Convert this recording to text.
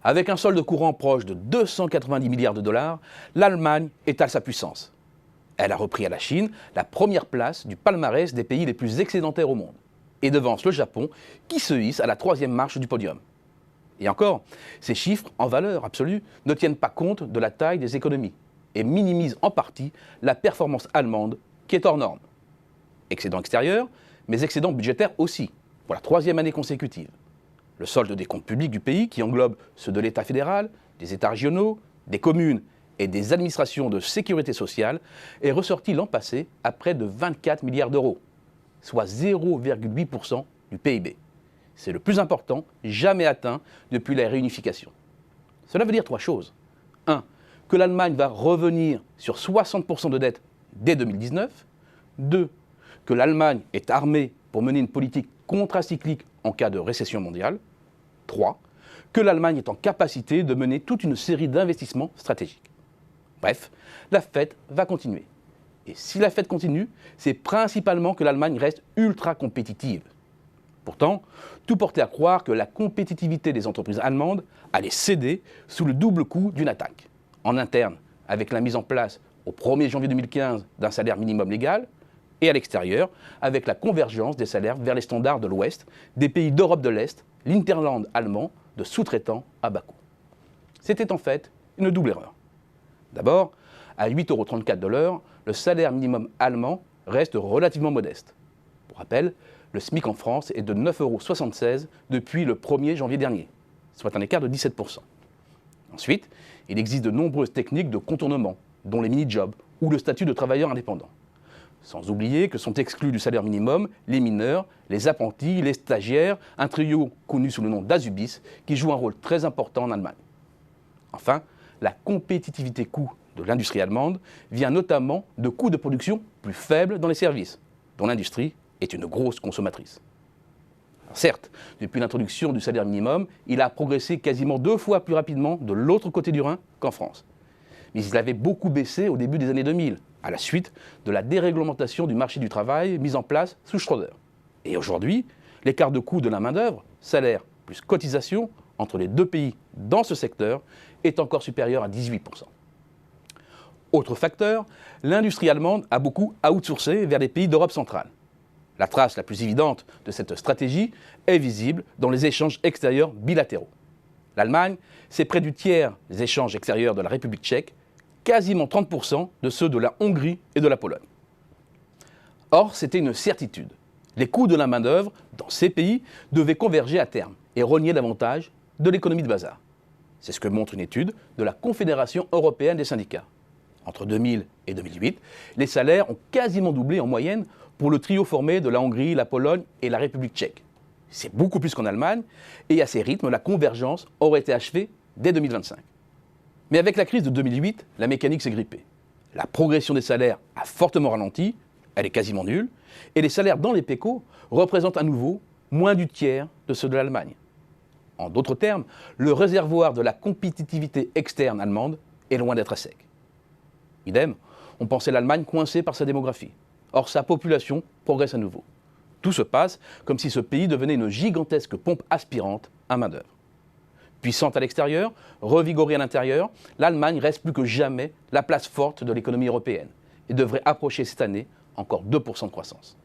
Avec un solde courant proche de 290 milliards de dollars, l'Allemagne étale sa puissance. Elle a repris à la Chine la première place du palmarès des pays les plus excédentaires au monde et devance le Japon qui se hisse à la 3e marche du podium. Et encore, ces chiffres, en valeur absolue, ne tiennent pas compte de la taille des économies et minimisent en partie la performance allemande qui est hors norme. Excédent extérieur, mais excédent budgétaire aussi, pour la 3e année consécutive. Le solde des comptes publics du pays, qui englobe ceux de l'État fédéral, des États régionaux, des communes et des administrations de sécurité sociale, est ressorti l'an passé à près de 24 milliards d'euros, soit 0,8% du PIB. C'est le plus important jamais atteint depuis la réunification. Cela veut dire 3 choses. 1. Que l'Allemagne va revenir sur 60% de dette dès 2019. 2. Que l'Allemagne est armée pour mener une politique contracyclique en cas de récession mondiale. 3. Que l'Allemagne est en capacité de mener toute une série d'investissements stratégiques. Bref, la fête va continuer. Et si la fête continue, c'est principalement que l'Allemagne reste ultra compétitive. Pourtant, tout portait à croire que la compétitivité des entreprises allemandes allait céder sous le double coup d'une attaque. En interne, avec la mise en place au 1er janvier 2015 d'un salaire minimum légal, et à l'extérieur, avec la convergence des salaires vers les standards de l'Ouest, des pays d'Europe de l'Est, l'Interland allemand, de sous-traitants à bas coût. C'était en fait une double erreur. D'abord, à 8,34 € de l'heure, le salaire minimum allemand reste relativement modeste. Pour rappel, le SMIC en France est de 9,76 € depuis le 1er janvier dernier, soit un écart de 17%. Ensuite, il existe de nombreuses techniques de contournement, dont les mini-jobs ou le statut de travailleur indépendant. Sans oublier que sont exclus du salaire minimum les mineurs, les apprentis, les stagiaires, un trio connu sous le nom d'Azubis qui joue un rôle très important en Allemagne. Enfin, la compétitivité coût de l'industrie allemande vient notamment de coûts de production plus faibles dans les services, dont l'industrie est une grosse consommatrice. Alors certes, depuis l'introduction du salaire minimum, il a progressé quasiment 2 fois plus rapidement de l'autre côté du Rhin qu'en France. Mais il avait beaucoup baissé au début des années 2000, à la suite de la déréglementation du marché du travail mise en place sous Schröder. Et aujourd'hui, l'écart de coût de la main-d'œuvre, salaire plus cotisation, entre les deux pays dans ce secteur est encore supérieur à 18%. Autre facteur, l'industrie allemande a beaucoup outsourcé vers les pays d'Europe centrale. La trace la plus évidente de cette stratégie est visible dans les échanges extérieurs bilatéraux. L'Allemagne, c'est près du tiers des échanges extérieurs de la République tchèque, quasiment 30% de ceux de la Hongrie et de la Pologne. Or, c'était une certitude. Les coûts de la main-d'œuvre dans ces pays devaient converger à terme et rogner davantage de l'économie de bazar. C'est ce que montre une étude de la Confédération européenne des syndicats. Entre 2000 et 2008, les salaires ont quasiment doublé en moyenne pour le trio formé de la Hongrie, la Pologne et la République tchèque. C'est beaucoup plus qu'en Allemagne, et à ces rythmes, la convergence aurait été achevée dès 2025. Mais avec la crise de 2008, la mécanique s'est grippée. La progression des salaires a fortement ralenti, elle est quasiment nulle, et les salaires dans les PECO représentent à nouveau moins du tiers de ceux de l'Allemagne. En d'autres termes, le réservoir de la compétitivité externe allemande est loin d'être à sec. Idem, on pensait l'Allemagne coincée par sa démographie. Or, sa population progresse à nouveau. Tout se passe comme si ce pays devenait une gigantesque pompe aspirante à main-d'œuvre. Puissante à l'extérieur, revigorée à l'intérieur, l'Allemagne reste plus que jamais la place forte de l'économie européenne et devrait approcher cette année encore 2% de croissance.